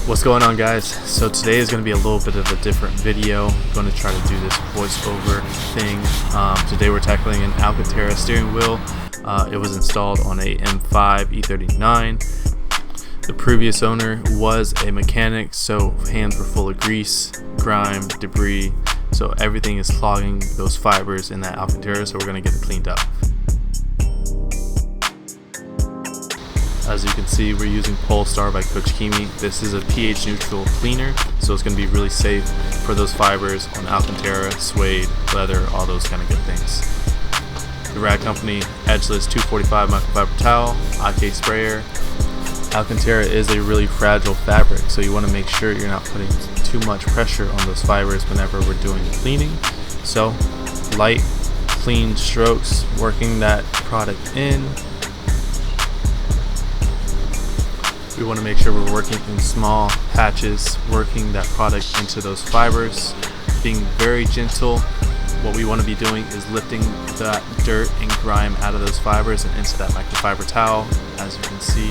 What's going on, guys? So today is going to be a little bit of a different video. I'm going to try to do this voiceover thing. Today we're tackling an Alcantara steering wheel. It was installed on a M5 E39. The previous owner was a mechanic, so hands were full of grease, grime, debris. So everything is clogging those fibers in that Alcantara, so we're going to get it cleaned up. As you can see, we're using Polestar by Coach Kimi. This is a pH neutral cleaner, so it's going to be really safe for those fibers on Alcantara, suede, leather, all those kind of good things. The Rag Company Edgeless 245 microfiber towel, IK sprayer. Alcantara is a really fragile fabric, so you want to make sure you're not putting too much pressure on those fibers whenever we're doing cleaning. So light, clean strokes, working that product in. We want to make sure we're working in small patches, working that product into those fibers, being very gentle. What we want to be doing is lifting that dirt and grime out of those fibers and into that microfiber towel, as you can see.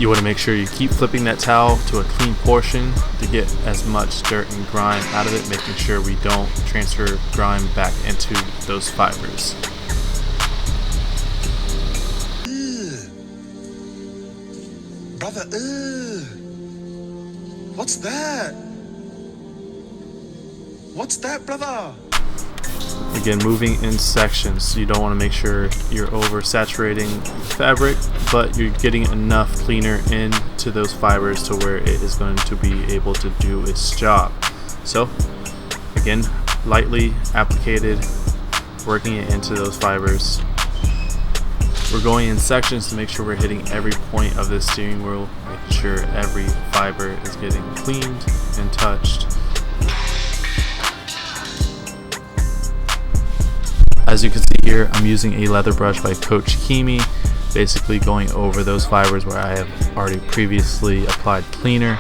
You want to make sure you keep flipping that towel to a clean portion to get as much dirt and grime out of it, making sure we don't transfer grime back into those fibers. Brother, what's that? What's that, brother? Again, moving in sections. You don't want to make sure you're oversaturating fabric, but you're getting enough cleaner into those fibers to where it is going to be able to do its job. So, again, lightly applicated, working it into those fibers. We're going in sections to make sure we're hitting every point of this steering wheel, making sure every fiber is getting cleaned and touched. As you can see here, I'm using a leather brush by Coach Kimi, basically going over those fibers where I have already previously applied cleaner.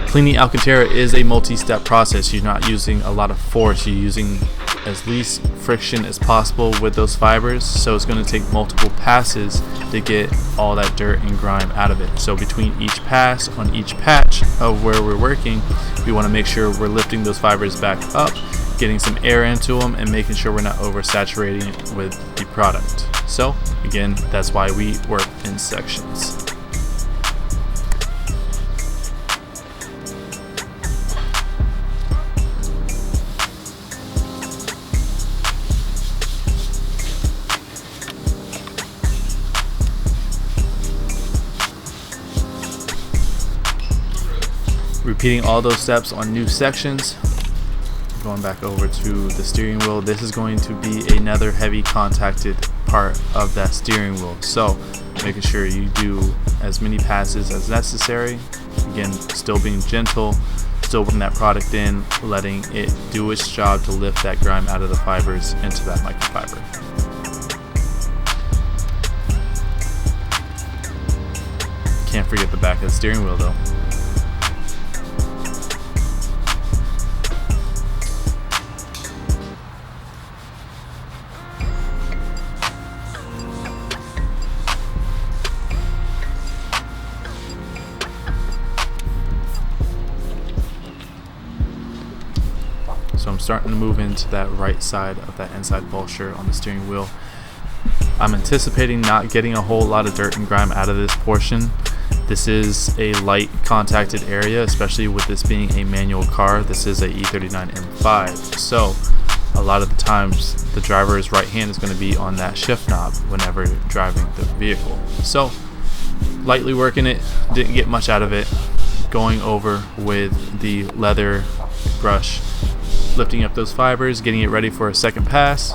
Cleaning Alcantara is a multi-step process. You're not using a lot of force, you're using as least friction as possible with those fibers, so it's going to take multiple passes to get all that dirt and grime out of it. So between each pass on each patch of where we're working, we want to make sure we're lifting those fibers back up, getting some air into them, and making sure we're not oversaturating it with the product. So again, that's why we work in sections. Repeating all those steps on new sections. Going back over to the steering wheel, this is going to be another heavy contacted part of that steering wheel, so making sure you do as many passes as necessary. Again, still being gentle, still putting that product in, letting it do its job to lift that grime out of the fibers into that microfiber. Can't forget the back of the steering wheel though. So I'm starting to move into that right side of that inside bolster on the steering wheel. I'm anticipating not getting a whole lot of dirt and grime out of this portion. This is a light contacted area, especially with this being a manual car. This is a E39 M5, so a lot of the times the driver's right hand is going to be on that shift knob whenever driving the vehicle. So lightly working it, didn't get much out of it. Going over with the leather brush, lifting up those fibers, getting it ready for a second pass.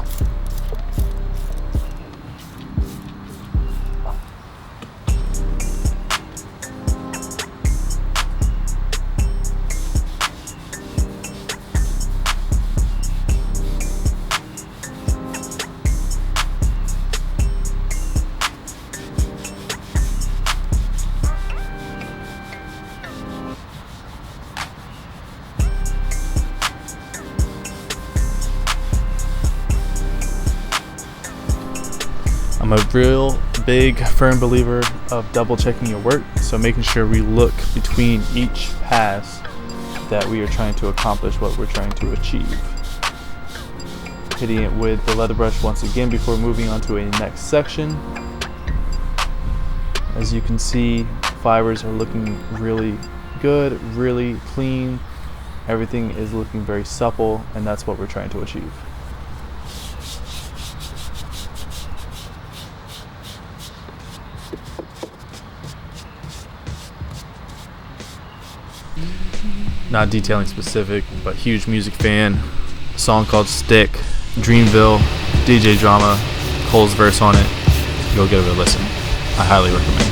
I'm a real big firm believer of double checking your work, so making sure we look between each pass that we are trying to accomplish what we're trying to achieve. Hitting it with the leather brush once again before moving on to a next section. As you can see, fibers are looking really good, really clean. Everything is looking very supple, and that's what we're trying to achieve. Not detailing specific, but huge music fan. A song called Stick, Dreamville, DJ Drama, Cole's verse on it. Go give it a listen. I highly recommend.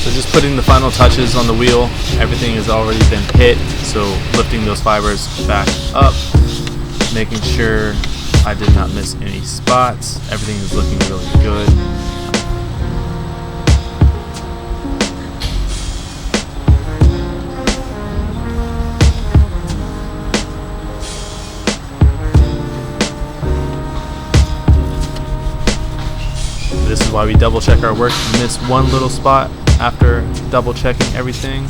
So just putting the final touches on the wheel. Everything has already been hit, so lifting those fibers back up, making sure I did not miss any spots. Everything is looking really good. This is why we double check our work. Miss one little spot after double checking everything.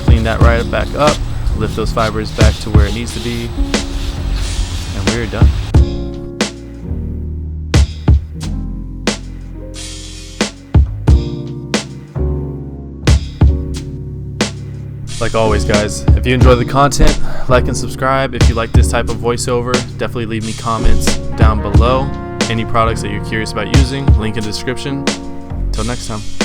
Clean that right back up, lift those fibers back to where it needs to be, and we're done. Like always, guys, if you enjoy the content, like and subscribe. If you like this type of voiceover, definitely leave me comments down below. Any products that you're curious about using, link in the description. Until next time.